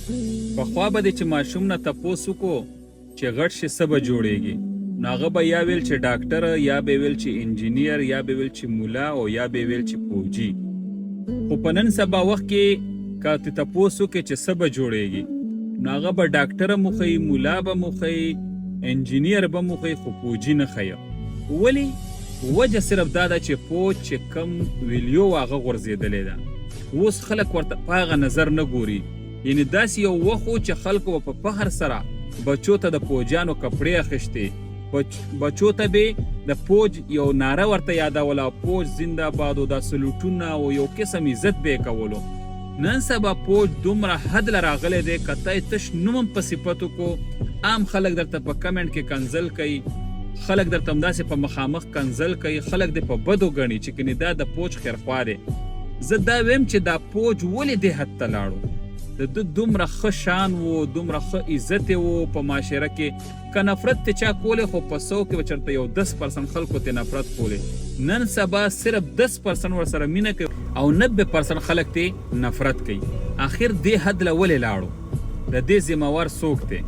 پخوا به دې چې ماشوم نه تپوس وکړو چې غټ شي څه به جوړېږي، نو هغه به یا ویل چې ډاکټر، یا به ویل چې انجینیر، یا به ویل چې مولا، او یا به ویل چې فوجي. خو په نن سبا وخت کې که ته تپوس وکړې چې څه به جوړېږي، نو هغه به ډاکټر هم وښیي، مولا به هم وښیي، انجینیر به هم وښیي، خو فوجي نه ښیه. ولې؟ وجه صرف دا ده چې فوج چې کم ویلیو هغه غورځېدلی ده. اوس خلک ورته په هغه نظر نه ګوري. یعنې داسې یو وخت و چې خلکو په فخر سره بچو ته د فوجیانو کپړې اخیستې، بچو ته به د فوج یو ناره ورته یادوله، فوج زنده باد، او دا سلوټونه او یو قسم عزت به یې کولو. نن سبا فوج دومره حد له راغلی دی که ته یې تش نوم هم په صفتو کو، عام خلک درته په کمنټ کې کنځل کوي، خلک درته همداسې په مخامخ کنځل کوي، خلک دې په بدو ګڼي چې کنې دا د فوج خیرخوا دی. زه دا ویم چې دا فوج ولې دې حد ته لاړو؟ د ده دومره ښه شان و، دومره ښه عزت و په معاشره کې، که نفرت ته چا کولی خو په 100 کې به چېرته یو 10% خلکو ته نفرت کولی. نن سبا صرف 10% ورسره مینه کوي او 90% خلک ته نفرت کوي. آخر دې حد له ولې لاړو؟ د دې ذمهوار څوک دی؟